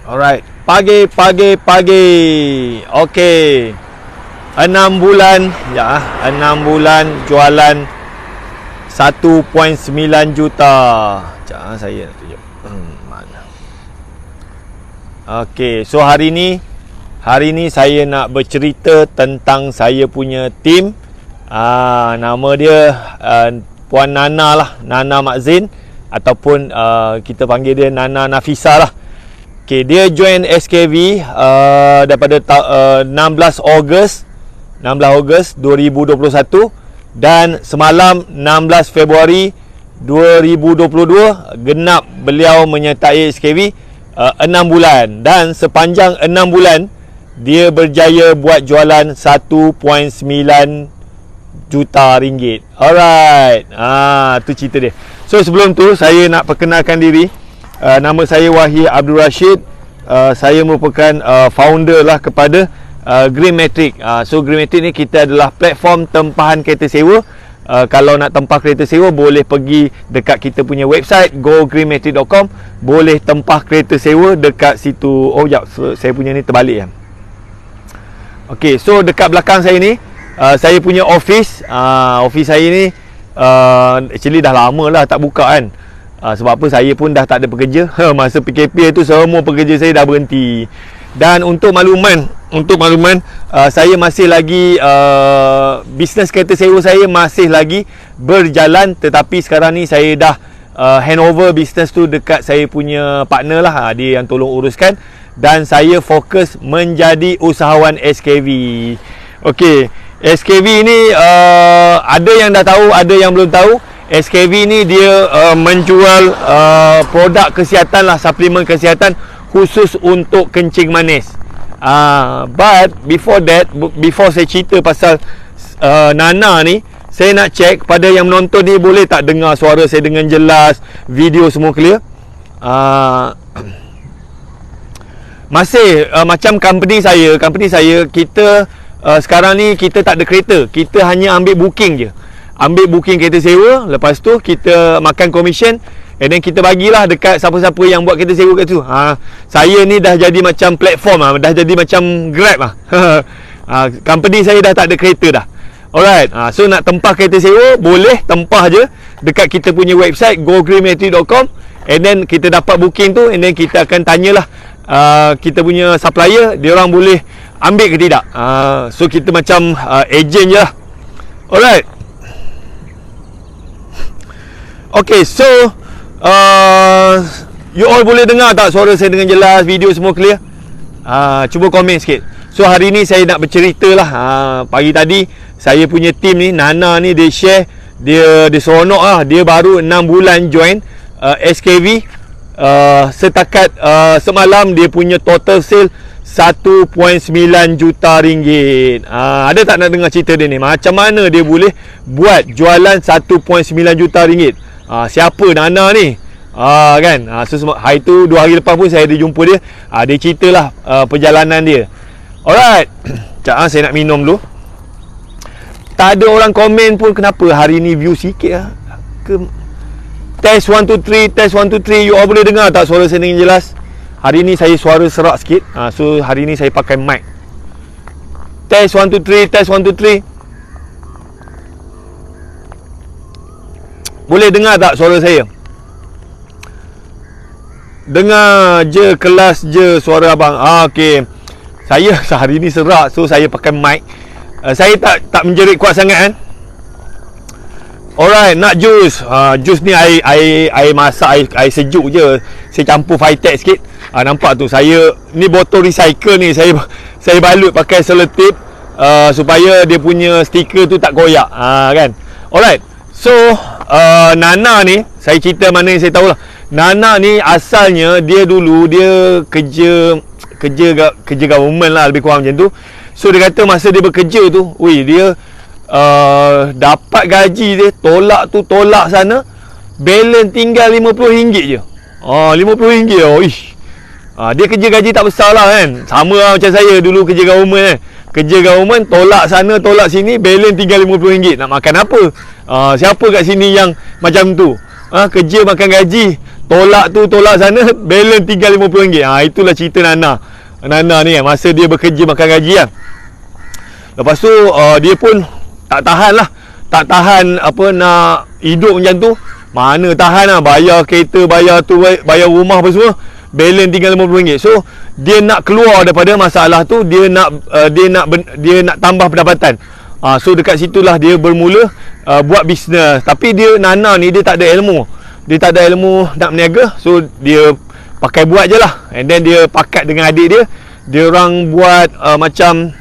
Alright, pagi. Okey. 6 bulan, 6 bulan jualan 1.9 juta. Sekejap saya nak tunjuk. Mana? Okey, so hari ni saya nak bercerita tentang saya punya team. Nama dia Puan Nana lah, Nana Makzin, ataupun kita panggil dia Nana Nafisa lah. Okay, dia join SKV daripada 16 Ogos 2021, dan semalam 16 Februari 2022 genap beliau menyertai SKV 6 bulan, dan sepanjang 6 bulan dia berjaya buat jualan 1.9 juta ringgit. Alright, tu cerita dia. So sebelum tu saya nak perkenalkan diri. Nama saya Wahid Abdul Rashid. Saya merupakan founder lah kepada Green Matrix. So Green Matrix ni kita adalah platform tempahan kereta sewa. Kalau nak tempah kereta sewa, boleh pergi dekat kita punya website gogreenmatrix.com. Boleh tempah kereta sewa dekat situ. Oh jap, saya punya ni terbalik kan. Okay, so dekat belakang saya ni saya punya office. Office saya ni actually dah lama lah tak buka kan. Sebab apa, saya pun dah tak ada pekerja. Masa PKP tu semua pekerja saya dah berhenti. Dan untuk makluman, saya masih lagi bisnes kereta sewa saya masih lagi berjalan. Tetapi sekarang ni saya dah handover bisnes tu dekat saya punya partner lah. Dia yang tolong uruskan. Dan saya fokus menjadi usahawan SKV. Okey, SKV ni ada yang dah tahu, ada yang belum tahu. SKV ni dia menjual produk kesihatan lah, suplemen kesihatan khusus untuk kencing manis. But before that, before saya cerita pasal Nana ni, saya nak check pada yang menonton ni, boleh tak dengar suara saya dengan jelas, video semua clear? Masih macam company saya kita sekarang ni kita tak ada kereta, kita hanya ambil booking je. Ambil booking kereta sewa, lepas tu kita makan commission, and then kita bagilah dekat siapa-siapa yang buat kereta sewa kat tu. Saya ni dah jadi macam platform lah, dah jadi macam Grab lah. Company saya dah tak ada kereta dah. Alright, so nak tempah kereta sewa, boleh tempah je dekat kita punya website gogreenmatrix.com, and then kita dapat booking tu, and then kita akan tanyalah kita punya supplier, dia orang boleh ambil ke tidak. So kita macam agent je lah. Alright. Okay, so you all boleh dengar tak suara saya dengan jelas, video semua clear? Cuba komen sikit. So hari ni saya nak bercerita lah. Pagi tadi saya punya team ni, Nana ni, dia share, dia seronok lah. Dia baru 6 bulan join SKV. Setakat semalam dia punya total sale 1.9 juta ringgit. Ada tak nak dengar cerita dia ni? Macam mana dia boleh buat jualan 1.9 juta ringgit? Siapa Nana ni? Kan? So hari tu, 2 hari lepas pun saya ada jumpa dia. Dia ceritalah perjalanan dia. Alright. Sekejap, saya nak minum dulu. Tak ada orang komen pun, kenapa hari ni view sikit lah ke? Test 1 2 3, test 1 2 3. You all boleh dengar tak suara saya dengan jelas? Hari ni saya suara serak sikit. So hari ni saya pakai mic. Test 1 2 3, test 1 2 3. Boleh dengar tak suara saya? Dengar je, kelas je suara abang. Okey. Saya hari ni serak, so saya pakai mic. Saya tak menjerit kuat sangat kan? Alright, nak jus. Jus ni air masak, air sejuk je. Saya campur Vitex sikit. Nampak tu, saya ni botol recycle ni, saya balut pakai selotip supaya dia punya stiker tu tak koyak. Kan? Alright. So Nana ni, saya cerita mana yang saya tahu lah. Nana ni asalnya dia dulu dia kerja government lah, lebih kurang macam tu. So dia kata masa dia bekerja tu, dia dapat gaji dia, tolak tu tolak sana, balance tinggal RM50 je. RM50. Dia kerja gaji tak besar lah kan. Sama lah macam saya dulu kerja government kan. Kerja government, tolak sana tolak sini, balance tinggal RM50. Nak makan apa? Siapa kat sini yang macam tu? Kerja makan gaji, tolak sana, balance tinggal RM50. Itulah cerita Nana ni kan, masa dia bekerja makan gaji kan. Lepas tu dia pun tak tahan apa nak hidup macam tu. Mana tahan lah, bayar kereta, bayar tu, bayar rumah apa semua, balance tinggal RM50. So dia nak keluar daripada masalah tu, dia nak tambah pendapatan. So dekat situlah dia bermula buat bisnes. Tapi Nana ni dia tak ada ilmu nak berniaga. So dia pakai buat je lah. And then dia pakat dengan adik dia orang buat macam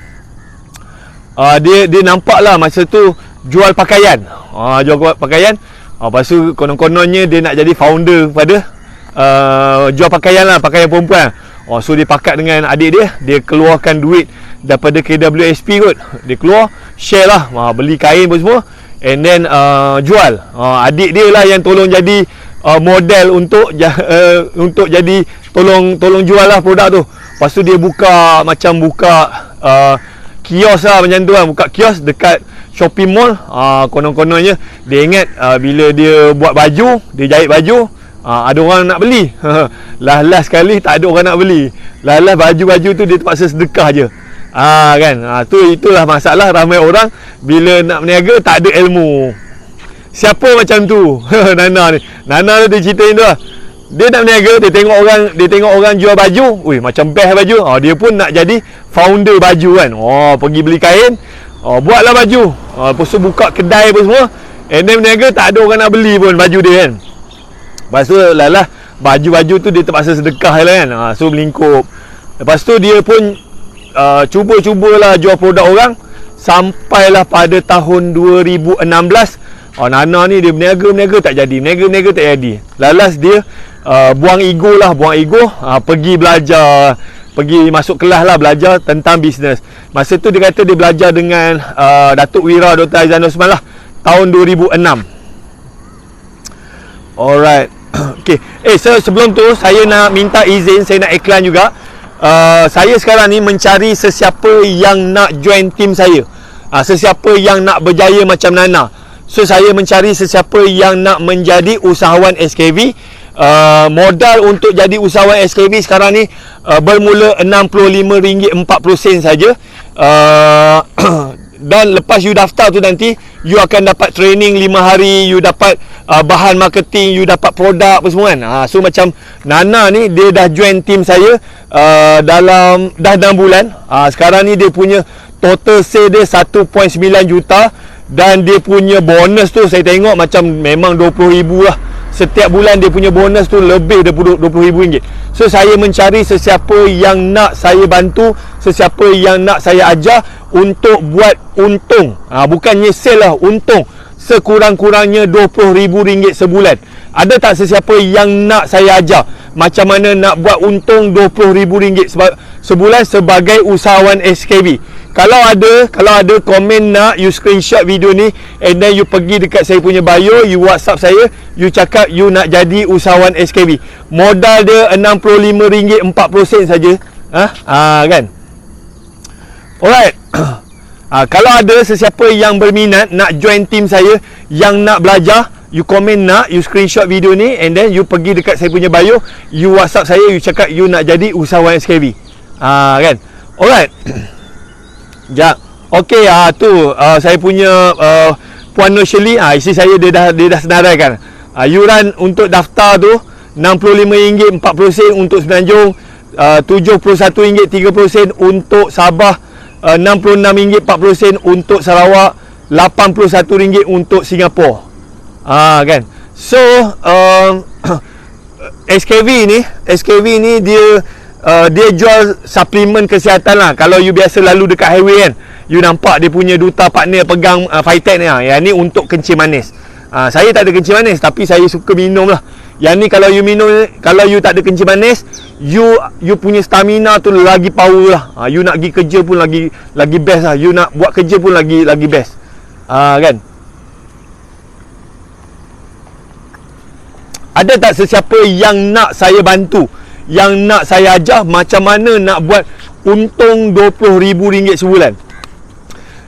dia nampak lah masa tu jual pakaian. Jual pakaian. Lepas tu konon-kononnya dia nak jadi founder pada jual pakaian lah, pakaian perempuan. So dia pakat dengan adik dia keluarkan duit daripada KWSP kot. Dia keluar, share lah, beli kain pun semua, and then jual. Adik dia lah yang tolong jadi model untuk jadi tolong jual lah produk tu. Lepas tu dia buka kios lah macam tu kan, buka kios dekat shopping mall. Konon-kononnya dia ingat bila dia buat baju, dia jahit baju, ada orang nak beli. Last sekali tak ada orang nak beli. Last baju-baju tu dia terpaksa sedekah je. Kan. Itulah masalah ramai orang bila nak berniaga tak ada ilmu. Siapa macam tu? Nana dia ceritain tu lah. Dia nak berniaga, dia tengok orang jual baju, macam best baju. Dia pun nak jadi founder baju kan. Pergi beli kain, buatlah baju. Lepas tu buka kedai apa semua, and then berniaga, tak ada orang nak beli pun baju dia kan. Lepas tu baju-baju tu dia terpaksa sedekah lah kan. So melingkup. Lepas tu dia pun cuba-cubalah jual produk orang, sampailah pada tahun 2016. Nana ni dia berniaga tak jadi, berniaga tak jadi. Lalas dia buang ego, pergi belajar, pergi masuk kelas lah, belajar tentang bisnes. Masa tu dia kata dia belajar dengan Datuk Wira Dr. Aizan Osman lah, tahun 2006. Alright. Okay. Sebelum tu saya nak minta izin, saya nak iklan juga. Saya sekarang ni mencari sesiapa yang nak join team saya, sesiapa yang nak berjaya macam Nana. So saya mencari sesiapa yang nak menjadi usahawan SKV. Modal untuk jadi usahawan SKV sekarang ni bermula RM65.40 saja. Dan lepas you daftar tu nanti you akan dapat training 5 hari, you dapat bahan marketing, you dapat produk apa semua kan. So macam Nana ni dia dah join team saya dalam dah 6 bulan. Sekarang ni dia punya total sale dia 1.9 juta. Dan dia punya bonus tu saya tengok macam memang RM20,000 lah. Setiap bulan dia punya bonus tu lebih daripada RM20,000. So saya mencari sesiapa yang nak saya bantu, sesiapa yang nak saya ajar untuk buat untung. Bukannya sale lah, untung. Sekurang-kurangnya RM20,000 sebulan. Ada tak sesiapa yang nak saya ajar macam mana nak buat untung RM20,000 sebulan sebagai usahawan SKB? Kalau ada komen nak, you screenshot video ni, and then you pergi dekat saya punya bio, you WhatsApp saya, you cakap you nak jadi usahawan SKB. Modal dia RM65.40 saja. Kan? Alright. Kalau ada sesiapa yang berminat nak join team saya, yang nak belajar, you komen nak, you screenshot video ni, and then you pergi dekat saya punya bio, you WhatsApp saya, you cakap you nak jadi usahawan SKB. Kan? Alright. Sekejap. Okey, tu saya punya Puan Nur Shirley, isteri saya dia dah senaraikan. Yuran untuk daftar tu RM65.40 untuk Semenanjung, RM71.30 untuk Sabah, RM66.40 untuk Sarawak, RM81 untuk Singapura. Kan. So SKV ni dia jual suplemen kesihatan lah. Kalau you biasa lalu dekat highway kan, you nampak dia punya duta partner pegang Phytech ni. Yang ni untuk kencing manis. Saya tak ada kencing manis, tapi saya suka minum lah. Yang ni kalau you minum, kalau you tak ada kencing manis, you punya stamina tu lagi power lah. You nak pergi kerja pun lagi best lah. You nak buat kerja pun lagi best. Kan. Ada tak sesiapa yang nak saya bantu, yang nak saya ajar macam mana nak buat untung RM20,000 sebulan?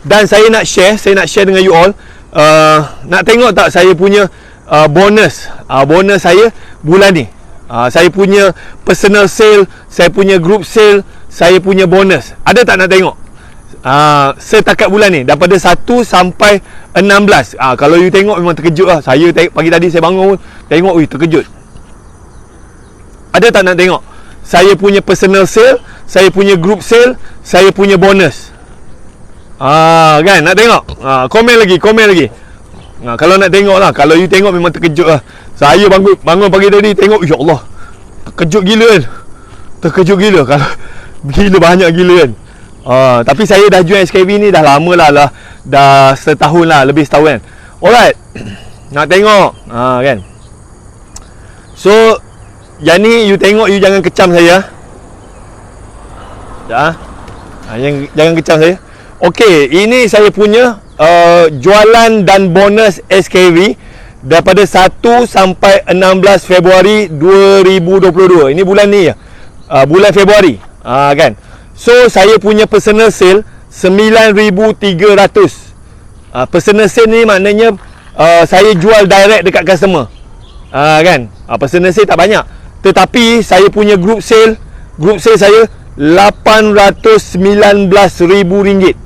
Dan saya nak share dengan you all. Nak tengok tak saya punya bonus. Bonus saya bulan ni. Saya punya personal sale, saya punya group sale, saya punya bonus. Ada tak nak tengok? Setakat bulan ni daripada 1 sampai 16. Kalau you tengok memang terkejut lah. Saya pagi tadi saya bangun pun tengok, terkejut. Ada tak nak tengok? Saya punya personal sale, saya punya group sale, saya punya bonus. Kan nak tengok? Komen lagi. Kalau nak tengok lah. Kalau you tengok memang terkejut lah. Saya bangun pagi tadi tengok, ya Allah, terkejut gila kan. Kalau gila, banyak gila kan. Tapi saya dah join SKV ni dah lama lah, dah setahun lah, lebih setahun kan. Alright. Nak tengok kan. So yang ni you tengok, you jangan kecam saya. Jangan kecam saya. Okey, ini saya punya jualan dan bonus SKV daripada 1 sampai 16 Februari 2022. Ini bulan ni ya. Bulan Februari. Kan. So saya punya personal sale 9,300. Personal sale ni maknanya saya jual direct dekat customer. Kan. Personal sale tak banyak. Tetapi saya punya group sale saya RM819,000.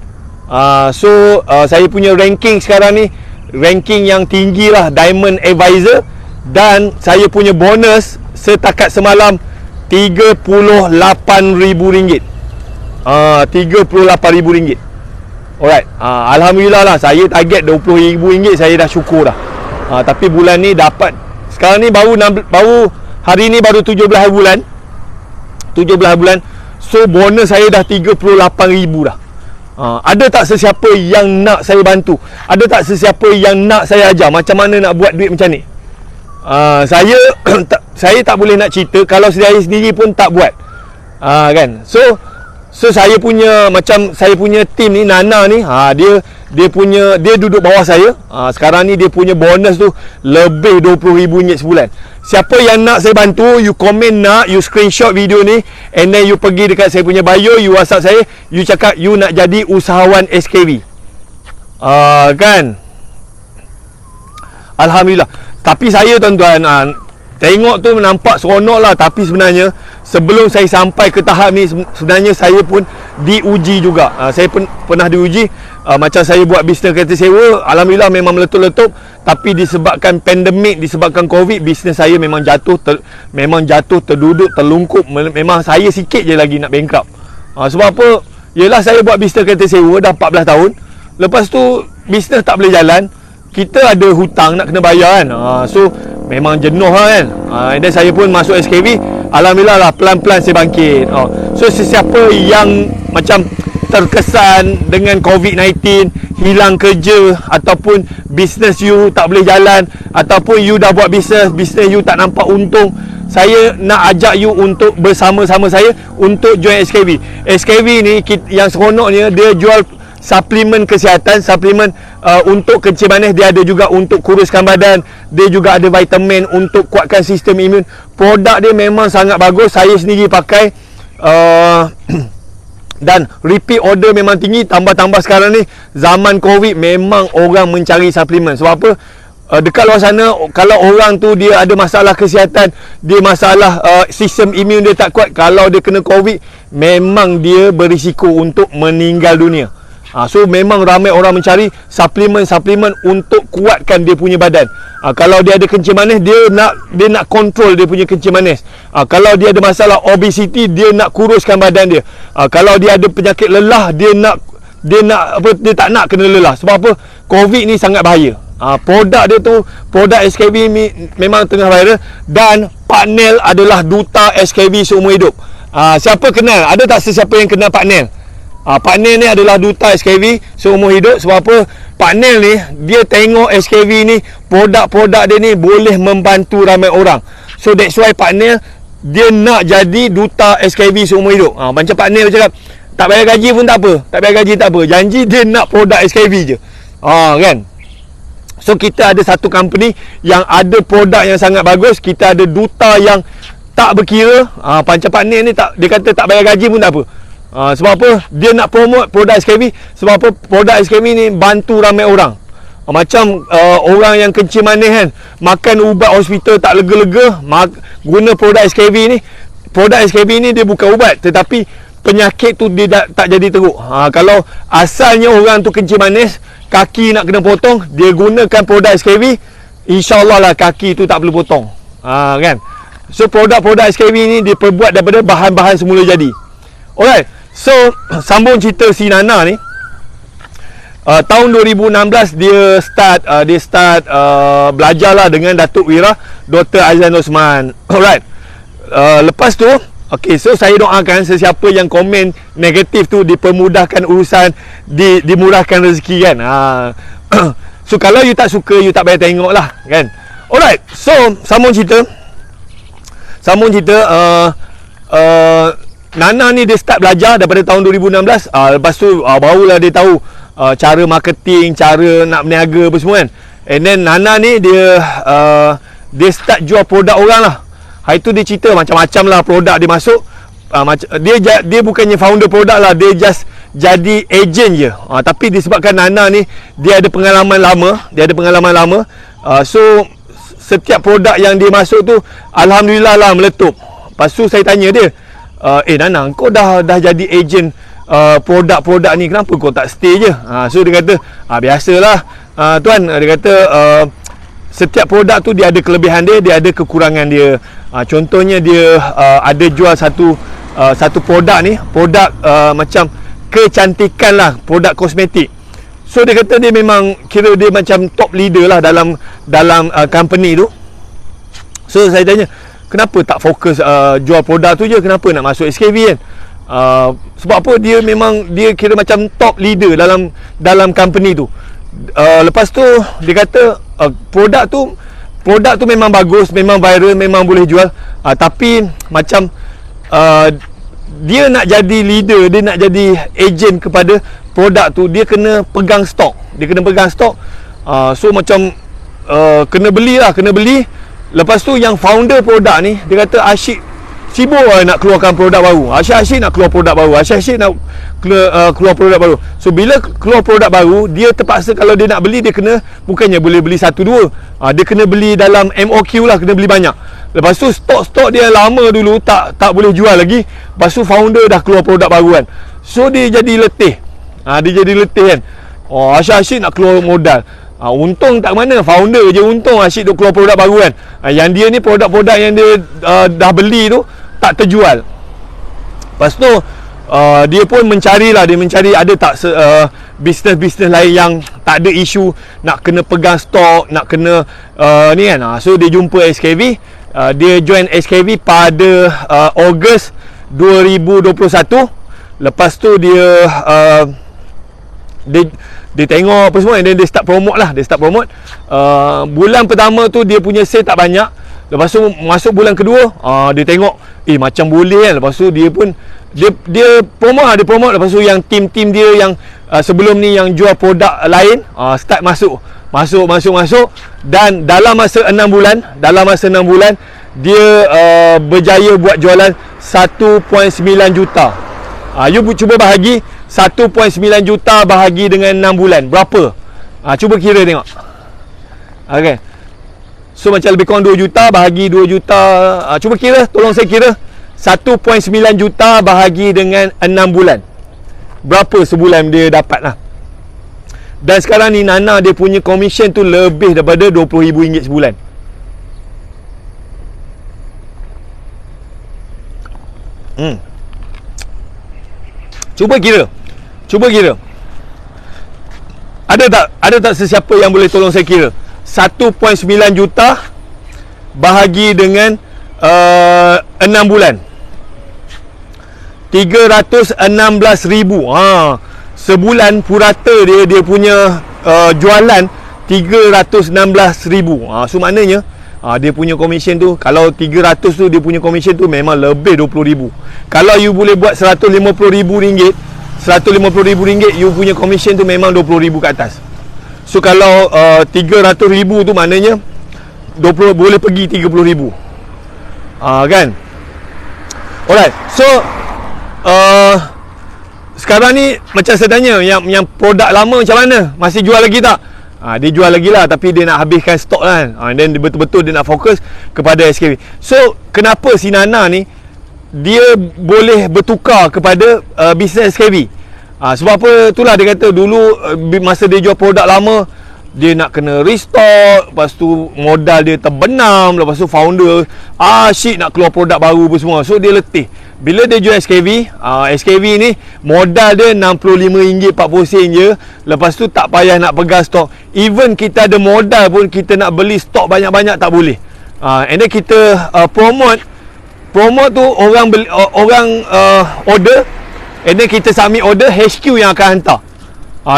So saya punya ranking sekarang ni, ranking yang tinggi lah, Diamond Advisor. Dan saya punya bonus setakat semalam RM38,000. RM38,000. Alright. Alhamdulillah lah, saya target RM20,000, saya dah syukur dah. Tapi bulan ni dapat, sekarang ni baru hari ni baru 17 bulan. So bonus saya dah RM38,000 dah. Ada tak sesiapa yang nak saya bantu? Ada tak sesiapa yang nak saya ajar macam mana nak buat duit macam ni? Saya tak boleh nak cerita kalau saya sendiri pun tak buat. Kan. So saya punya team ni, Nana ni, dia duduk bawah saya. Sekarang ni dia punya bonus tu lebih RM20,000 sebulan. Siapa yang nak saya bantu, you komen nak, you screenshot video ni, and then you pergi dekat saya punya bio, you WhatsApp saya, you cakap you nak jadi usahawan SKV. Kan. Alhamdulillah. Tapi saya tuan-tuan, tengok tu nampak seronok lah. Tapi sebenarnya sebelum saya sampai ke tahap ni, sebenarnya saya pun diuji juga. Saya pun pernah diuji. Macam saya buat bisnes kereta sewa, alhamdulillah memang meletup-letup. Tapi disebabkan pandemik, disebabkan COVID, bisnes saya memang jatuh, terduduk, terlungkup. Memang saya sikit je lagi nak bankrupt. Sebab apa? Yelah, saya buat bisnes kereta sewa dah 14 tahun. Lepas tu bisnes tak boleh jalan, kita ada hutang nak kena bayar kan. So memang jenuh lah kan. Dan saya pun masuk SKV, alhamdulillah lah, pelan-pelan saya bangkit. So sesiapa yang macam terkesan dengan COVID-19, hilang kerja, ataupun bisnes you tak boleh jalan, ataupun you dah buat bisnes you tak nampak untung, saya nak ajak you untuk bersama-sama saya untuk join SKV. SKV ni yang seronoknya, dia jual suplemen kesihatan, suplemen untuk kencing manis. Dia ada juga untuk kuruskan badan. Dia juga ada vitamin untuk kuatkan sistem imun. Produk dia memang sangat bagus. Saya sendiri pakai dan repeat order memang tinggi. Tambah-tambah sekarang ni zaman COVID, memang orang mencari suplemen. Sebab apa? Dekat luar sana, kalau orang tu dia ada masalah kesihatan, dia masalah sistem imun dia tak kuat, kalau dia kena COVID, memang dia berisiko untuk meninggal dunia. So memang ramai orang mencari suplemen untuk kuatkan dia punya badan. Kalau dia ada kencing manis, dia nak control dia punya kencing manis. Kalau dia ada masalah obesity, dia nak kuruskan badan dia. Kalau dia ada penyakit lelah, dia tak nak kena lelah. Sebab apa? COVID ni sangat bahaya. Produk dia tu, produk SKV ni memang tengah viral. Dan Pak Nel adalah duta SKV seumur hidup. Siapa kenal? Ada tak sesiapa yang kenal Pak Nel? Pak Nel ni adalah duta SKV seumur hidup. Sebab apa? Pak Nel ni, dia tengok SKV ni, produk-produk dia ni boleh membantu ramai orang. So that's why Pak Nel, dia nak jadi duta SKV seumur hidup. Macam Pak Nel cakap, tak bayar gaji pun tak apa, janji dia nak produk SKV je. Kan? So kita ada satu company yang ada produk yang sangat bagus. Kita ada duta yang tak berkira. Macam Pak Nel ni, dia kata tak bayar gaji pun tak apa. Sebab apa? Dia nak promote produk SKV. Sebab apa? Produk SKV ni bantu ramai orang. Macam orang yang kencing manis kan, makan ubat hospital tak lega-lega, guna produk SKB ni. Produk SKB ni dia bukan ubat, tetapi penyakit tu dia tak jadi teruk. Kalau asalnya orang tu kencing manis, kaki nak kena potong, dia gunakan produk SKB, InsyaAllah lah kaki tu tak perlu potong. Kan? So produk-produk SKB ni diperbuat daripada bahan-bahan semula jadi. Alright, so sambung cerita si Nana ni. Tahun 2016 dia start belajar lah dengan Datuk Wira Dr. Aizan Osman. Alright. Lepas tu, okay, so saya doakan sesiapa yang komen negatif tu dipermudahkan urusan, dimurahkan rezeki kan. So kalau you tak suka, you tak payah tengok lah kan. Alright, so sambung cerita. Nana ni dia start belajar daripada tahun 2016. Lepas tu barulah dia tahu cara marketing, cara nak berniaga apa semua kan. And then Nana ni dia start jual produk orang lah. Hari tu dia cerita macam-macam lah produk dia masuk. Dia bukannya founder produk lah, dia just jadi agent je. Tapi disebabkan Nana ni dia ada pengalaman lama, so setiap produk yang dia masuk tu alhamdulillah lah meletup. Lepas tu saya tanya dia, Nana, kau dah jadi agent produk-produk ni, kenapa kau tak stay je? So dia kata, biasalah tuan. Dia kata setiap produk tu dia ada kelebihan dia ada kekurangan dia. Contohnya dia ada jual satu produk ni, produk macam kecantikan lah, produk kosmetik. So dia kata dia memang kira dia macam top leader lah dalam company tu. So saya tanya, kenapa tak fokus jual produk tu je, kenapa nak masuk SKB kan? Sebab apa? Dia kira macam top leader dalam company tu. Lepas tu dia kata produk tu memang bagus, memang viral, memang boleh jual, tapi macam dia nak jadi leader, dia nak jadi agent kepada produk tu, dia kena pegang stok. So macam kena beli. Lepas tu yang founder produk ni, dia kata asyik sibuk nak keluarkan produk baru. Asyik nak keluar produk baru. Keluar produk baru. So bila keluar produk baru, dia terpaksa kalau dia nak beli, dia kena, bukannya boleh beli satu dua, dia kena beli dalam MOQ lah, kena beli banyak. Lepas tu stok dia lama dulu tak boleh jual lagi. Lepas tu founder dah keluar produk baru kan. So dia jadi letih. Kan. Asyik nak keluar modal. Untung tak mana, founder je untung, asyik duk keluar produk baru kan. Yang dia ni produk-produk yang dia dah beli tu tak terjual. Lepas tu dia pun mencari ada tak bisnes-bisnes lain yang tak ada isu nak kena pegang stok, nak kena ni kan. So dia jumpa SKB, dia join SKB pada Ogos 2021. Lepas tu dia tengok apa semua, dan dia start promote. Bulan pertama tu dia punya sale tak banyak. Lepas tu masuk bulan kedua, dia tengok macam boleh kan. Lepas tu dia pun dia promote. Lepas tu yang tim dia yang sebelum ni yang jual produk lain start masuk. Dan dalam masa 6 bulan dia berjaya buat jualan 1.9 juta. You cuba bahagi 1.9 juta bahagi dengan 6 bulan, berapa? Cuba kira tengok. Okay. So macam lebih kurang 2 juta bahagi 2 juta. Cuba kira, tolong saya kira. 1.9 juta bahagi dengan 6 bulan. Berapa sebulan dia dapat lah. Dan sekarang ni Nana dia punya commission tu lebih daripada RM20,000 sebulan. Cuba kira. Ada tak sesiapa yang boleh tolong saya kira 1.9 juta bahagi dengan 6 bulan, 316,000. Sebulan purata dia punya jualan 316,000. So maknanya dia punya komisen tu, kalau 300 tu dia punya komisen tu memang lebih 20,000. Kalau you boleh buat RM150,000, you punya komisen tu memang 20,000 ke atas. So kalau 300,000 tu maknanya 20 boleh pergi 30,000. Kan? Alright. So sekarang ni macam saya tanya, yang produk lama macam mana? Masih jual lagi tak? Dia jual lagi lah, tapi dia nak habiskan stok kan. Dan betul-betul dia nak fokus kepada SKV. So kenapa si Nana ni dia boleh bertukar kepada bisnes SKV? Sebab apa, itulah dia kata dulu masa dia jual produk lama, dia nak kena restock, lepas tu modal dia terbenam, lepas tu founder shit nak keluar produk baru pun semua. So dia letih. Bila dia jual SKV, SKV ni modal dia RM65, 40 sen je. Lepas tu tak payah nak pegang stok. Even kita ada modal pun, kita nak beli stok banyak-banyak tak boleh. And then kita promote tu, orang beli, orang order, and then kita submit order, HQ yang akan hantar.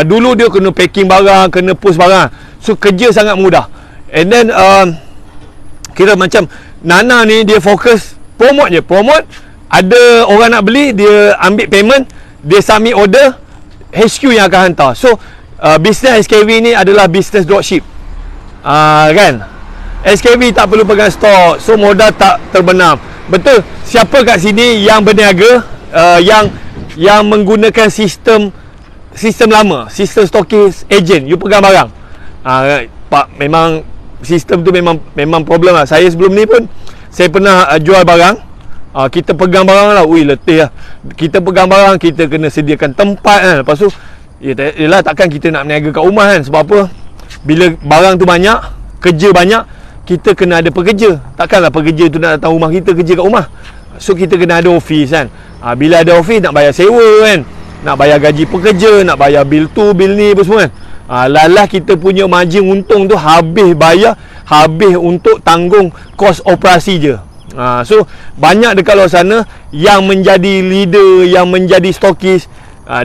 Dulu dia kena packing barang, kena post barang. So kerja sangat mudah. And then kira macam Nana ni dia fokus promote je. Promote, ada orang nak beli, dia ambil payment, dia submit order, HQ yang akan hantar. So bisnes SKV ni adalah bisnes dropship. Kan? SKV tak perlu pegang stok, so modal tak terbenam. Betul. Siapa kat sini yang berniaga, yang menggunakan sistem lama, sistem stokis agent, you pegang barang. Pak, memang sistem tu memang problem lah. Saya sebelum ni pun saya pernah jual barang. Kita pegang barang lah, letih lah. Kita pegang barang, kita kena sediakan tempat kan. Lepas tu yelah, takkan kita nak berniaga kat rumah kan. Sebab apa, bila barang tu banyak, kerja banyak, kita kena ada pekerja. Takkanlah pekerja tu nak datang rumah kita, kerja kat rumah. So kita kena ada office kan. Bila ada office, nak bayar sewa kan, nak bayar gaji pekerja, nak bayar bil tu, bil ni apa semua kan. Lalah kita punya margin untung tu habis bayar, habis untuk tanggung kos operasi je. So banyak dekat luar sana yang menjadi leader, yang menjadi stokis,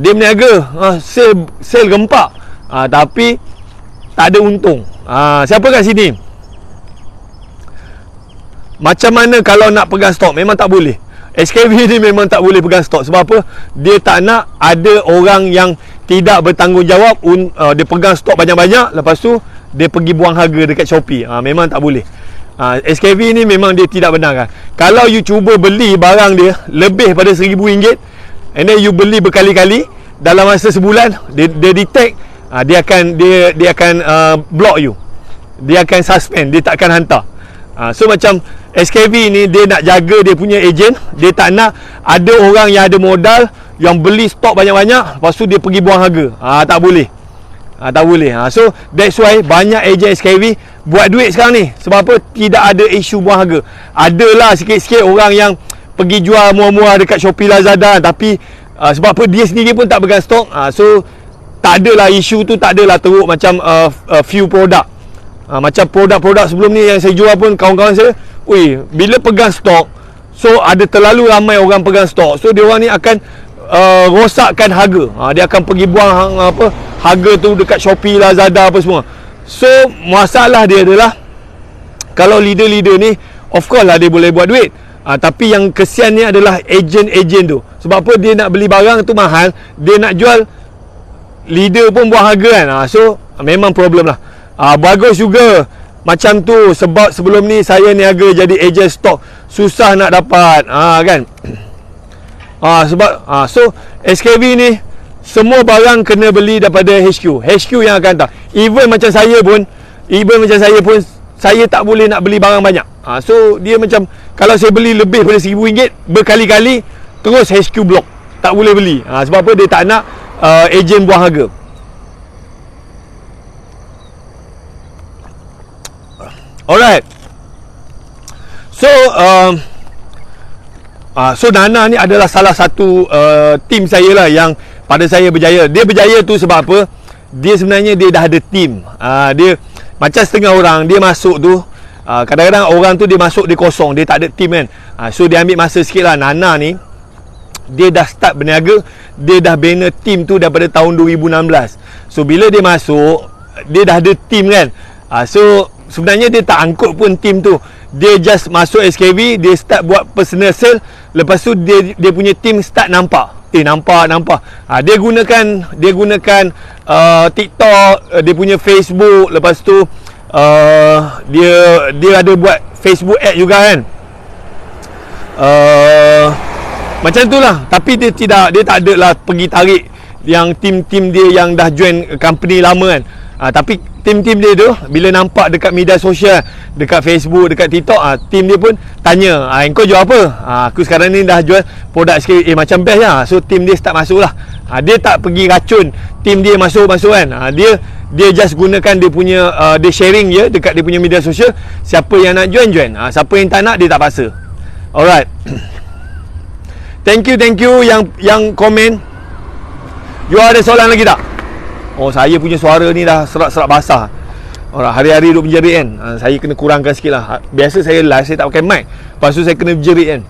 dia berniaga, sale gempak, tapi tak ada untung. Siapa kat sini macam mana kalau nak pegang stok? Memang tak boleh. SKV ni memang tak boleh pegang stok. Sebab apa? Dia tak nak ada orang yang tidak bertanggungjawab. Dia pegang stok banyak-banyak, lepas tu dia pergi buang harga dekat Shopee. Memang tak boleh. SKV ni memang dia tidak benarkan. Kalau you cuba beli barang dia lebih pada RM1,000, and then you beli berkali-kali, dalam masa sebulan dia detect, dia akan block you. Dia akan suspend, dia tak akan hantar. So macam SKV ni, dia nak jaga dia punya ejen. Dia tak nak ada orang yang ada modal, yang beli stok banyak-banyak, lepas tu dia pergi buang harga. Tak boleh. Tak boleh. So that's why banyak ejen SKV buat duit sekarang ni. Sebab apa? Tidak ada isu buang harga. Adalah sikit-sikit orang yang pergi jual murah-murah dekat Shopee, Lazada, tapi sebab apa, dia sendiri pun tak pegang stok. So tak adalah isu tu, tak adalah teruk macam few produk. Macam produk-produk sebelum ni yang saya jual pun, kawan-kawan saya, bila pegang stok, so ada terlalu ramai orang pegang stok, so dia orang ni akan rosakkan harga. Dia akan pergi buang harga tu dekat Shopee, Lazada apa semua. So masalah dia adalah, kalau leader-leader ni, of course lah dia boleh buat duit, tapi yang kesian ni adalah ejen-ejen tu. Sebab apa? Dia nak beli barang tu mahal, dia nak jual, leader pun buang harga kan. So memang problem lah. Bagus juga macam tu. Sebab sebelum ni saya niaga jadi ejen stok, susah nak dapat kan. Sebab so SKV ni semua barang kena beli daripada HQ yang akan hantar. Even macam saya pun, saya tak boleh nak beli barang banyak. So dia macam, kalau saya beli lebih daripada RM1,000 berkali-kali, terus HQ block, tak boleh beli. Sebab apa? Dia tak nak ejen buang harga. Alright. So so Nana ni adalah salah satu tim saya lah yang pada saya berjaya. Dia berjaya tu sebab apa? Dia sebenarnya dia dah ada tim. Dia macam setengah orang dia masuk tu, kadang-kadang orang tu dia masuk, dia kosong, dia tak ada tim kan. So dia ambil masa sikit lah. Nana ni dia dah start berniaga, dia dah bina tim tu daripada tahun 2016. So bila dia masuk, dia dah ada tim kan. So sebenarnya dia tak angkut pun tim tu. Dia just masuk SKV, dia start buat personal sale. Lepas tu dia punya tim start nampak. Nampak. Dia gunakan TikTok, dia punya Facebook. Lepas tu dia ada buat Facebook ad juga kan. Macam tu lah. Tapi dia tak ada lah pergi tarik yang tim-tim dia yang dah join company lama kan. Tapi tim-tim dia tu bila nampak dekat media sosial, dekat Facebook, dekat TikTok, tim dia pun tanya, kau jual apa? Aku sekarang ni dah jual produk SKV. Macam best lah. So tim dia start masuk lah. Dia tak pergi racun tim dia masuk kan. Dia just gunakan dia punya dia sharing je dekat dia punya media sosial. Siapa yang nak join. Siapa yang tak nak, dia tak paksa. Alright. Thank you yang komen. You ada soalan lagi tak? Saya punya suara ni dah serak-serak basah. Hari-hari duduk menjerit kan. Saya kena kurangkan sikit lah. Biasa saya live, saya tak pakai mic. Lepas tu saya kena berjerit kan.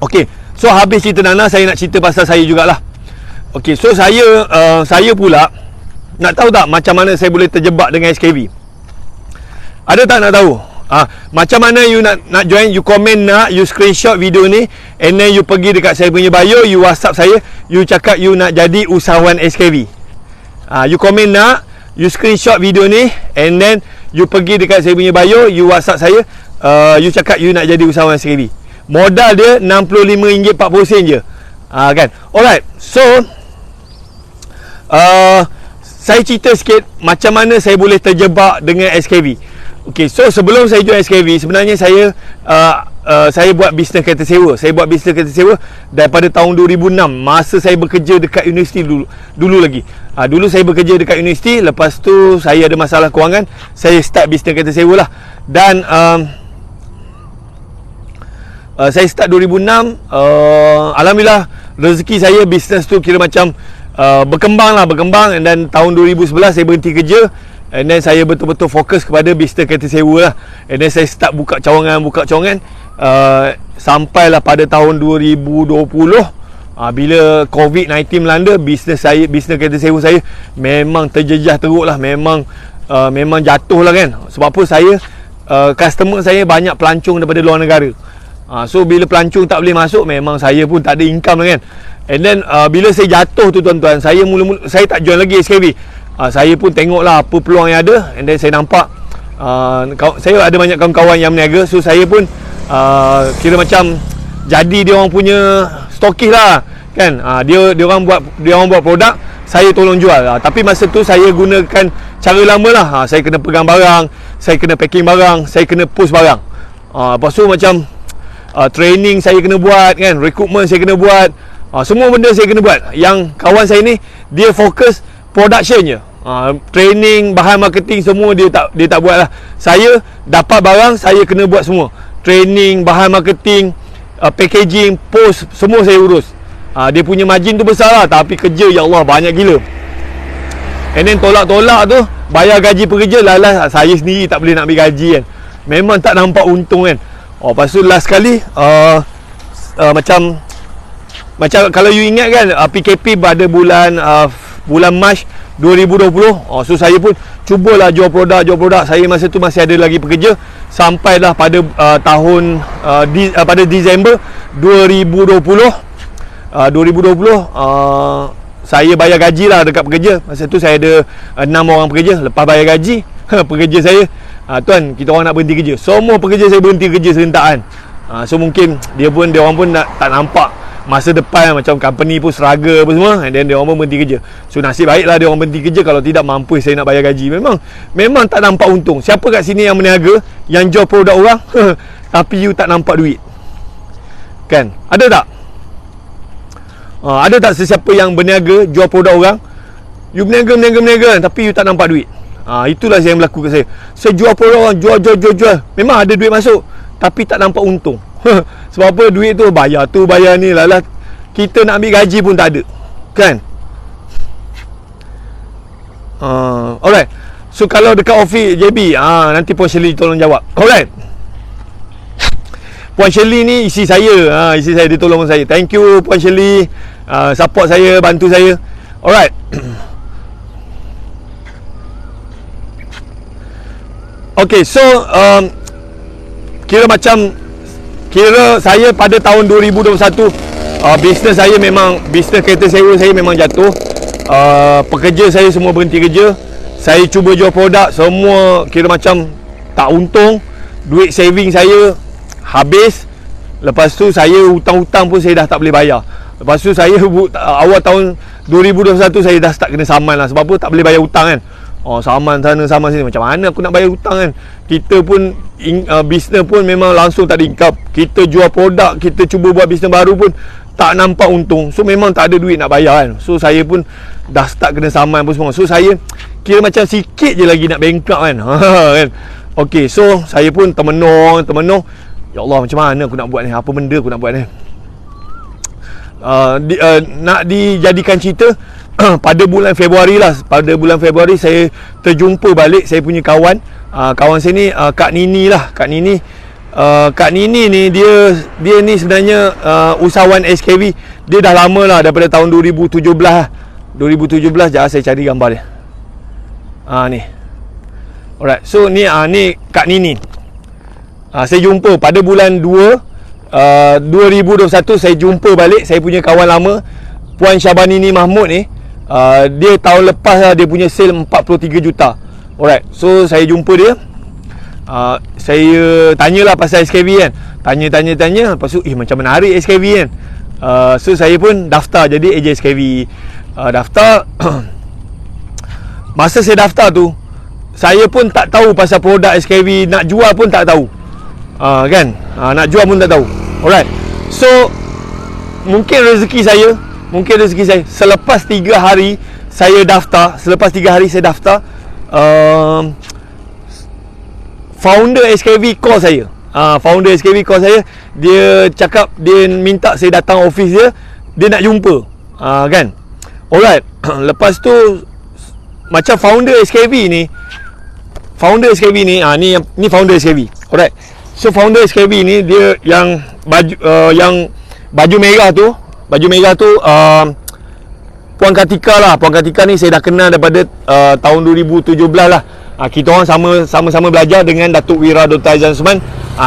Okay, so habis cerita Nana, saya nak cerita pasal saya jugalah. Okay, so saya pula nak tahu tak macam mana saya boleh terjebak dengan SKV? Ada tak nak tahu? Macam mana you nak join? You komen nak, you screenshot video ni, and then you pergi dekat saya punya bio, you WhatsApp saya, you cakap you nak jadi usahawan SKV. You komen nak, you screenshot video ni, and then you pergi dekat saya punya bio, you WhatsApp saya, you cakap you nak jadi usahawan SKV. Modal dia RM65.40 je. Kan? Alright. So saya cerita sikit macam mana saya boleh terjebak dengan SKV. Okay, so sebelum saya join SKV, sebenarnya saya buat bisnes kereta sewa. Saya buat bisnes kereta sewa daripada tahun 2006, masa saya bekerja dekat universiti dulu lagi. Dulu saya bekerja dekat universiti, lepas tu saya ada masalah kewangan, saya start bisnes kereta sewa lah. Dan saya start 2006. Alhamdulillah, rezeki saya bisnes tu kira macam berkembang. And then tahun 2011 saya berhenti kerja. And then saya betul-betul fokus kepada bisnes kereta sewa lah. And then saya start buka cawangan. Sampailah pada tahun 2020, bila COVID-19 melanda, bisnes kereta sewa saya memang terjejah teruk lah. Memang jatuh lah kan. Sebab apa? Customer saya banyak pelancong daripada luar negara. So bila pelancong tak boleh masuk, memang saya pun tak ada income lah kan. And then bila saya jatuh tu tuan-tuan, saya mula-mula saya tak join lagi SKV. Saya pun tengoklah apa peluang yang ada. And then saya nampak saya ada banyak kawan-kawan yang berniaga. So saya pun kira macam jadi dia orang punya stokis lah kan. Dia orang buat produk, saya tolong jual. Tapi masa tu saya gunakan cara lama lah. Saya kena pegang barang, saya kena packing barang, saya kena post barang. Lepas tu macam training saya kena buat kan, recruitment saya kena buat, semua benda saya kena buat. Yang kawan saya ni, dia fokus production je. Training, bahan marketing semua dia tak buat lah. Saya dapat barang, saya kena buat semua. Training, bahan marketing, packaging, post, semua saya urus. Dia punya margin tu besar lah, tapi kerja ya Allah banyak gila. And then tolak-tolak tu, bayar gaji pekerja, lalas saya sendiri tak boleh nak ambil gaji kan. Memang tak nampak untung kan. Lepas tu last kali macam kalau you ingat kan, PKP pada bulan Mac 2020. So saya pun cubalah jual produk. Saya masa tu masih ada lagi pekerja. Sampailah pada pada Disember 2020. Saya bayar gaji lah dekat pekerja. Masa tu saya ada 6 orang pekerja. Lepas bayar gaji, pekerja saya, tuan, kita orang nak berhenti kerja. Semua pekerja saya berhenti kerja serentak kan. So mungkin dia orang pun tak nampak masa depan, macam company pun struggle apa semua, and then dia orang pun berhenti kerja. So nasib baiklah dia orang berhenti kerja. Kalau tidak, mampu saya nak bayar gaji. Memang tak nampak untung. Siapa kat sini yang berniaga, yang jual produk orang tapi you tak nampak duit kan? Ada tak? Ada tak sesiapa yang berniaga, jual produk orang, you berniaga tapi you tak nampak duit? Itulah yang berlaku kat saya. Saya jual produk orang, jual. Memang ada duit masuk, tapi tak nampak untung. Sebab apa? Duit tu bayar ni, lalah kita nak ambil gaji pun tak ada kan. Alright. So kalau dekat office JB, nanti Puan Shirley tolong jawab. Alright. Puan Shirley ni isi saya. Isi saya, dia tolong saya. Thank you Puan Shirley, support saya, bantu saya. Alright. Okay, so Kira saya pada tahun 2021, bisnes saya memang, bisnes kereta sewa saya memang jatuh. Pekerja saya semua berhenti kerja. Saya cuba jual produk, semua kira macam tak untung. Duit saving saya habis. Lepas tu saya hutang-hutang pun saya dah tak boleh bayar. Lepas tu saya awal tahun 2021 saya dah start kena saman lah. Sebab apa? Tak boleh bayar hutang kan. Saman sana, saman sini. Macam mana aku nak bayar hutang kan? Kita pun bisnes pun memang langsung tak ada income. Kita jual produk, kita cuba buat bisnes baru pun tak nampak untung. So memang tak ada duit nak bayar kan. So saya pun dah start kena saman pun semua. So saya kira macam sikit je lagi nak bankrupt kan. Kan. Okay, so saya pun termenung. Ya Allah, macam mana aku nak buat ni? Apa benda aku nak buat ni? Nak dijadikan cerita, pada bulan Februari lah. Pada bulan Februari saya terjumpa balik saya punya kawan. Kawan saya ni Kak Nini lah. Kak Nini ni dia ni sebenarnya usahawan SKV. Dia dah lama lah, daripada tahun 2017 lah. 2017, sekejap saya cari gambar dia. Ni. Alright, so ni Kak Nini. Saya jumpa pada bulan 2021 saya jumpa balik saya punya kawan lama Puan Syabanini Mahmud ni. Dia tahun lepas lah, dia punya sale 43 juta. Alright, so saya jumpa dia. Saya tanyalah pasal SKV kan. Tanya. Lepas tu macam menarik SKV kan. So saya pun daftar jadi ejen SKV. Daftar. Masa saya daftar tu, saya pun tak tahu pasal produk SKV. Nak jual pun tak tahu. Kan? Nak jual pun tak tahu. Alright. So mungkin rezeki saya selepas 3 hari saya daftar, founder SKV call saya. Dia cakap, dia minta saya datang office dia nak jumpa. Kan? Alright. Lepas tu macam founder SKV ni, ni founder SKV. Alright. So founder SKV ni dia yang baju merah tu, Puan Katika lah. Puan Katika ni saya dah kenal daripada tahun 2017 lah. Kita orang sama-sama belajar dengan Datuk Wira Dr. Aizan Osman.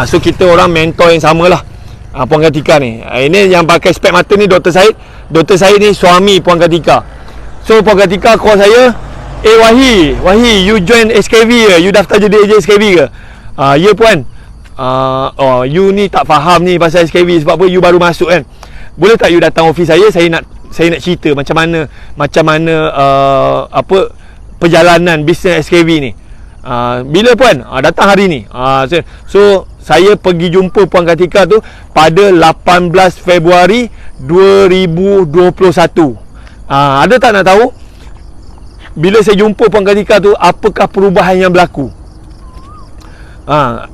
So kita orang mentor yang sama lah. Puan Katika ni. Ini yang pakai spek mata ni Dr. Syed. Dr. Syed ni suami Puan Katika. So Puan Katika call saya, Wahi, you join SKV ke? You daftar jadi ejen SKV ke? Ya puan. You ni tak faham ni pasal SKV. Sebab apa? You baru masuk kan. Boleh tak you datang office saya nak cerita macam mana perjalanan bisnes SKV ni. Bila puan? Datang hari ni. So saya pergi jumpa Puan Katika tu pada 18 Februari 2021. Ada tak nak tahu bila saya jumpa Puan Katika tu apakah perubahan yang berlaku?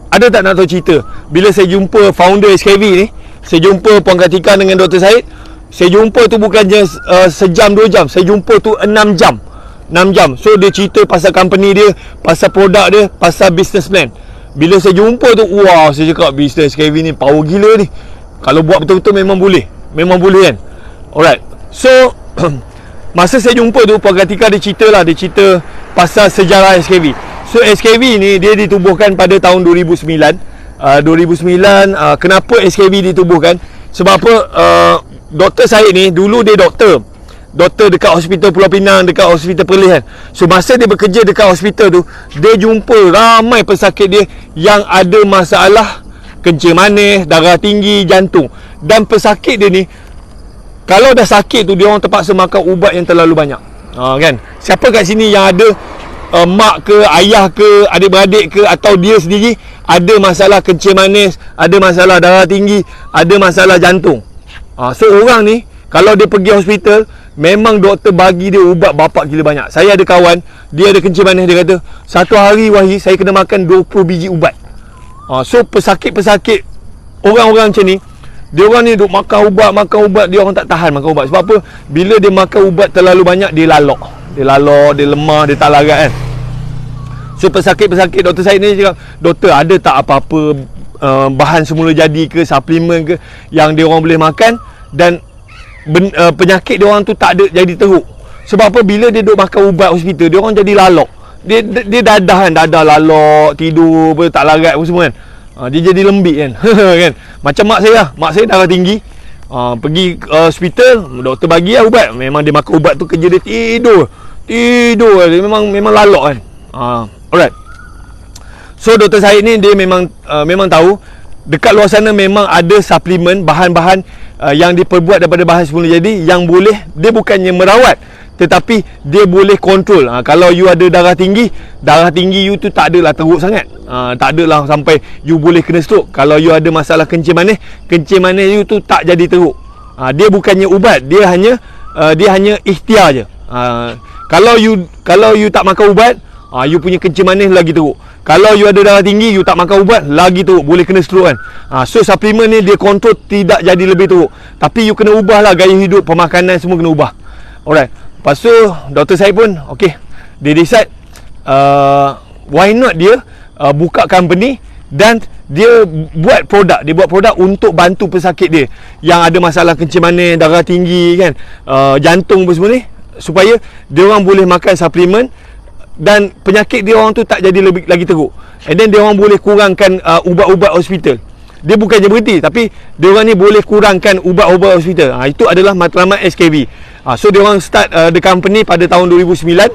Ada tak nak tahu cerita? Bila saya jumpa founder SKV ni, saya jumpa Puan Katika dengan Dr. Syed, saya jumpa tu bukannya sejam 2 jam, saya jumpa tu 6 jam. So dia cerita pasal company dia, pasal produk dia, pasal business plan. Bila saya jumpa tu, wah, saya cakap business SKV ni power gila ni. Kalau buat betul-betul memang boleh kan. Alright. So masa saya jumpa tu, Puan Katika dia cerita pasal sejarah SKV. So SKV ni dia ditubuhkan pada tahun 2009. Kenapa SKV ditubuhkan? Sebab apa? Dr. Syed ni dulu dia doktor dekat Hospital Pulau Pinang, dekat Hospital Perlis kan. So masa dia bekerja dekat hospital tu, dia jumpa ramai pesakit dia yang ada masalah kencing manis, darah tinggi, jantung. Dan pesakit dia ni, kalau dah sakit tu, dia orang terpaksa makan ubat yang terlalu banyak. Kan? Siapa kat sini yang ada mak ke, ayah ke, adik-beradik ke, atau dia sendiri ada masalah kencing manis, ada masalah darah tinggi, ada masalah jantung. So orang ni kalau dia pergi hospital, memang doktor bagi dia ubat bapak gila banyak. Saya ada kawan, dia ada kencing manis, dia kata satu hari Wahi saya kena makan 20 biji ubat. So pesakit-pesakit orang-orang macam ni, dia orang ni duk makan ubat, dia orang tak tahan makan ubat. Sebab apa? Bila dia makan ubat terlalu banyak, dia lalok, dia lemah, dia tak larat kan. So pesakit-pesakit Dr. Syed ni cakap, doktor ada tak apa-apa bahan semula jadi ke, suplemen ke yang dia orang boleh makan dan penyakit dia orang tu tak ada jadi teruk. Sebab apa? Bila dia duk makan ubat hospital, dia orang jadi lalok. Dia dadah lalok, tidur apa, tak larat apa semua kan. Dia jadi lembik kan. Kan? Macam mak saya darah tinggi. Pergi hospital, doktor bagi lah ubat. Memang dia makan ubat tu kerja dia tidur. Dia memang lalok kan. Alright. So Dr. Syed ni dia memang tahu dekat luar sana memang ada suplemen, bahan-bahan yang diperbuat daripada bahan semula jadi, yang boleh, dia bukannya merawat, tetapi dia boleh kontrol. Kalau you ada darah tinggi you tu tak adalah teruk sangat. Tak adalah sampai you boleh kena stroke. Kalau you ada masalah kencing manis you tu tak jadi teruk. Dia bukannya ubat, dia hanya ikhtiar je. Kalau you tak makan ubat, you punya kencing manis lagi teruk. Kalau you ada darah tinggi, you tak makan ubat, lagi teruk, boleh kena stroke kan. So suplemen ni dia kontrol tidak jadi lebih teruk. Tapi you kena ubahlah gaya hidup, pemakanan semua kena ubah. Alright. Lepas tu doktor saya pun dia decide why not dia buka company dan dia buat produk untuk bantu pesakit dia yang ada masalah kencing manis, darah tinggi kan, jantung apa semua ni, supaya dia orang boleh makan suplemen dan penyakit dia orang tu tak jadi lagi teruk. And then dia orang boleh kurangkan ubat-ubat hospital. Dia bukannya berhenti, tapi dia orang ni boleh kurangkan ubat-ubat hospital. Itu adalah matlamat SKV. So dia orang start the company pada tahun 2009.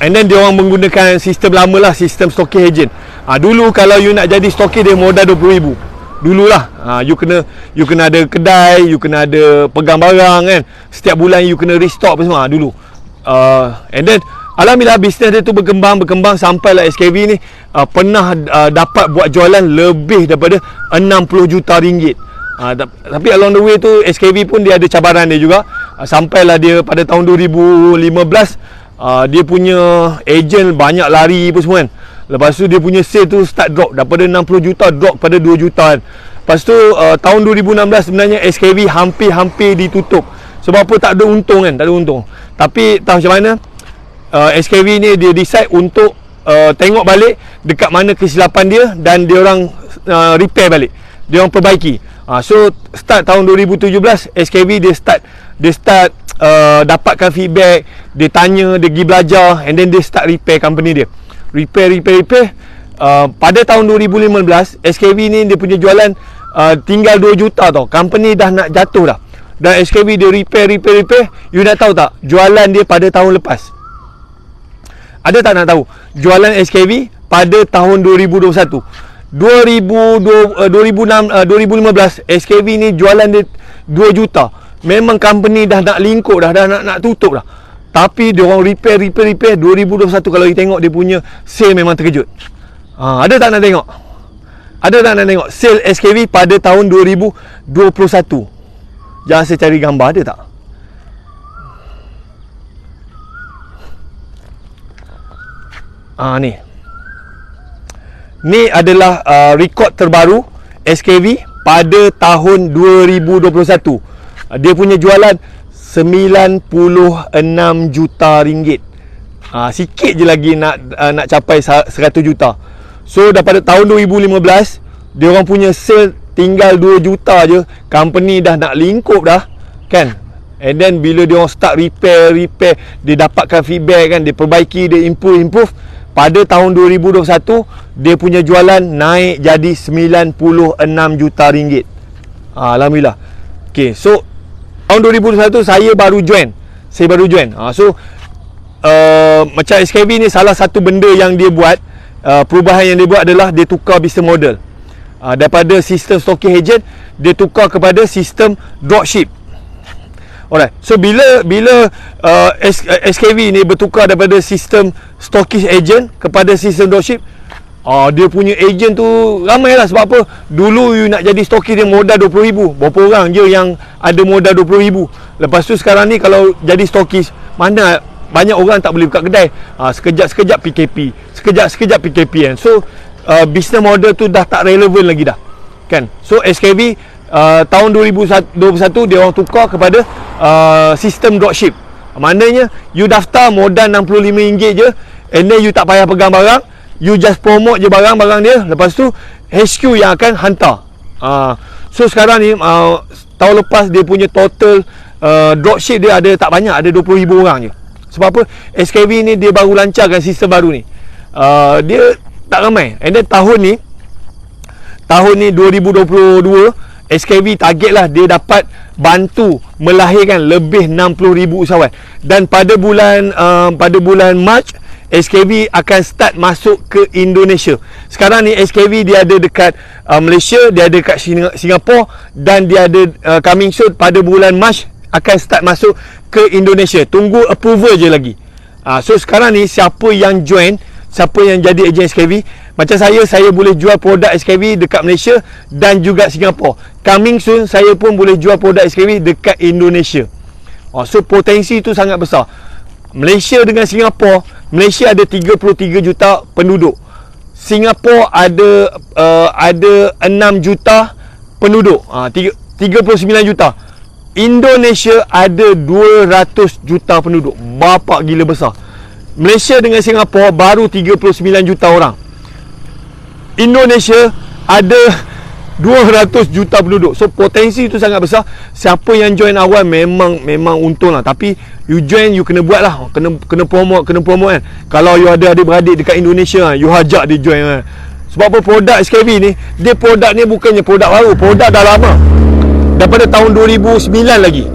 And then dia orang menggunakan sistem lama lah, sistem stocking agent. Dulu kalau you nak jadi stocking, dia modal RM20,000. Dululah. You kena ada kedai, you kena ada pegang barang kan. Setiap bulan you kena restock apa semua dulu. And then alhamdulillah bisnes dia tu berkembang sampailah SKV ni pernah dapat buat jualan lebih daripada 60 juta ringgit. Tapi along the way tu SKV pun dia ada cabaran dia juga. Sampailah dia pada tahun 2015 dia punya agent banyak lari apa semua kan. Lepas tu dia punya sale tu start drop daripada 60 juta drop pada 2 juta kan. Lepas tu tahun 2016 sebenarnya SKV hampir ditutup. Sebab apa? Tak ada untung kan, tak ada untung. Tapi tahu macam mana, SKV ni dia decide untuk tengok balik dekat mana kesilapan dia dan dia orang repair balik. Dia orang perbaiki. So start tahun 2017 SKV dia start dapatkan feedback, dia tanya, dia pergi belajar, and then dia start repair company dia. Repair. Pada tahun 2015 SKV ni dia punya jualan tinggal 2 juta tau. Company dah nak jatuh dah. Dan SKV dia repair. You nak tahu tak jualan dia pada tahun lepas? Ada tak nak tahu jualan SKV pada tahun 2021? 2015 SKV ni jualan dia 2 juta. Memang company dah nak lingkup dah nak tutup dah. Tapi dia orang repair 2021 kalau kita tengok dia punya sale memang terkejut. Ada tak nak tengok? Ada tak nak tengok sale SKV pada tahun 2021? Jangan saya cari gambar, ada tak? Ni adalah rekod terbaru SKV pada tahun 2021. Dia punya jualan 96 juta ringgit. Sikit je lagi nak capai 100 juta. So daripada tahun 2015 dia orang punya sale tinggal 2 juta je, company dah nak lingkup dah kan. And then bila dia orang start repair, dia dapatkan feedback kan, dia perbaiki, dia improve. Pada tahun 2021 dia punya jualan naik jadi 96 juta ringgit. Alhamdulillah. Okay, so tahun 2021 saya baru join. So macam SKV ni salah satu benda yang dia buat, perubahan yang dia buat adalah dia tukar business model. Daripada sistem stocking agent dia tukar kepada sistem dropship. Alright. So bila SKV ni bertukar daripada sistem stocking agent kepada sistem dropship, dia punya agent tu ramai lah. Sebab apa? Dulu you nak jadi stocking dia modal RM20,000. Berapa orang je yang ada modal RM20,000. Lepas tu sekarang ni kalau jadi stokis, mana banyak orang tak boleh buka kedai. Sekejap PKP, sekejap PKP kan. So business model tu dah tak relevan lagi dah kan. So SKV tahun 2021 dia orang tukar kepada sistem dropship. Maknanya you daftar modal RM65 je, and then you tak payah pegang barang, you just promote je barang-barang dia. Lepas tu HQ yang akan hantar. So sekarang ni tahun lepas dia punya total dropship dia ada tak banyak, ada 20,000 orang je. Sebab apa? SKV ni dia baru lancarkan sistem baru ni. Dia tak ramai. And then tahun ni 2022 SKV target lah dia dapat bantu melahirkan lebih 60,000 usahawan. Dan pada bulan Mac SKV akan start masuk ke Indonesia. Sekarang ni SKV dia ada dekat Malaysia, dia ada dekat Singapura, dan dia ada coming soon pada bulan Mac akan start masuk ke Indonesia. Tunggu approval je lagi. So sekarang ni siapa yang join, siapa yang jadi ejen SKV, macam saya boleh jual produk SKV dekat Malaysia dan juga Singapura. Coming soon saya pun boleh jual produk SKV dekat Indonesia. So potensi tu sangat besar. Malaysia dengan Singapura, Malaysia ada 33 juta penduduk, Singapura ada 6 juta penduduk, 39 juta. Indonesia ada 200 juta penduduk. Bapak gila besar. Malaysia dengan Singapura baru 39 juta orang. Indonesia ada 200 juta penduduk. So potensi itu sangat besar. Siapa yang join awal memang untung lah. Tapi you join, you kena buat lah. Kena promote kan. Kalau you ada adik-beradik dekat Indonesia, you hajak dia join kan. Sebab apa, produk SKV ni, dia produk ni bukannya produk baru, produk dah lama, daripada tahun 2009 lagi.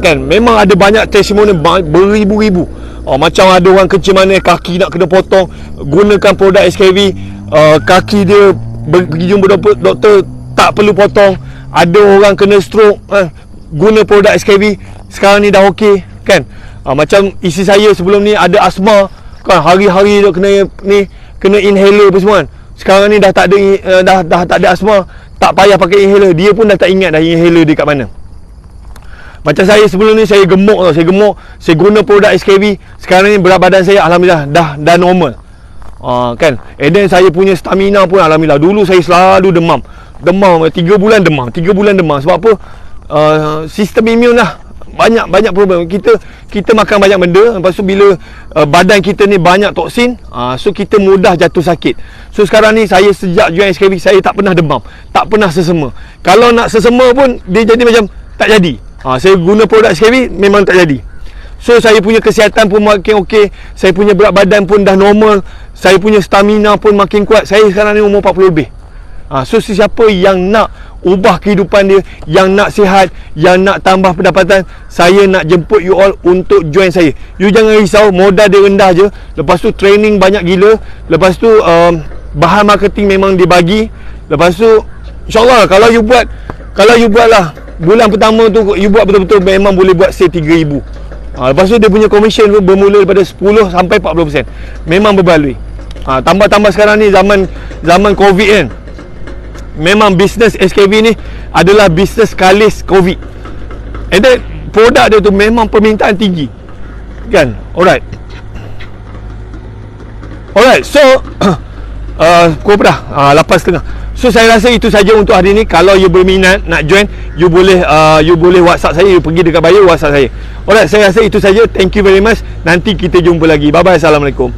Kan, memang ada banyak testimoni, beribu-ribu. Macam ada orang kecil mana kaki nak kena potong, gunakan produk SKV, kaki dia pergi jumpa doktor tak perlu potong. Ada orang kena stroke, guna produk SKV, sekarang ni dah okey kan. Macam isteri saya sebelum ni ada asma kan, hari-hari dia kena inhaler apa semua kan. Sekarang ni dah tak ada asma, tak payah pakai inhaler. Dia pun dah tak ingat dah inhaler dia kat mana. Macam saya sebelum ni, saya gemuk tau. Saya guna produk SKV. Sekarang ni berat badan saya alhamdulillah dah normal. Kan. And then saya punya stamina pun alhamdulillah. Dulu saya selalu demam 3 bulan demam. Sebab apa? Sistem imun lah. Banyak problem. Kita makan banyak benda, lepas tu bila badan kita ni banyak toksin, so kita mudah jatuh sakit. So sekarang ni saya sejak join SKV, saya tak pernah demam, tak pernah sesema. Kalau nak sesema pun dia jadi macam tak jadi. Saya guna produk SKV memang tak jadi. So saya punya kesihatan pun makin okey, saya punya berat badan pun dah normal, saya punya stamina pun makin kuat. Saya sekarang ni umur 40 lebih. So sesiapa yang nak ubah kehidupan dia, yang nak sihat, yang nak tambah pendapatan, saya nak jemput you all untuk join saya. You jangan risau, modal dia rendah je. Lepas tu training banyak gila. Lepas tu bahan marketing memang dibagi. Lepas tu InsyaAllah kalau you buat lah, bulan pertama tu you buat betul-betul, memang boleh buat save 3,000. Lepas tu dia punya commission tu bermula daripada 10 sampai 40%. Memang berbaloi. Tambah-tambah sekarang ni zaman Covid kan. Memang bisnes SKV ni adalah bisnes kalis Covid. And then produk dia tu memang permintaan tinggi kan. Alright, so pukul berapa dah? 8.30. So saya rasa itu saja untuk hari ni. Kalau you berminat nak join, you boleh WhatsApp saya, you pergi dekat bio WhatsApp saya. Alright, saya rasa itu saja. Thank you very much. Nanti kita jumpa lagi. Bye bye. Assalamualaikum.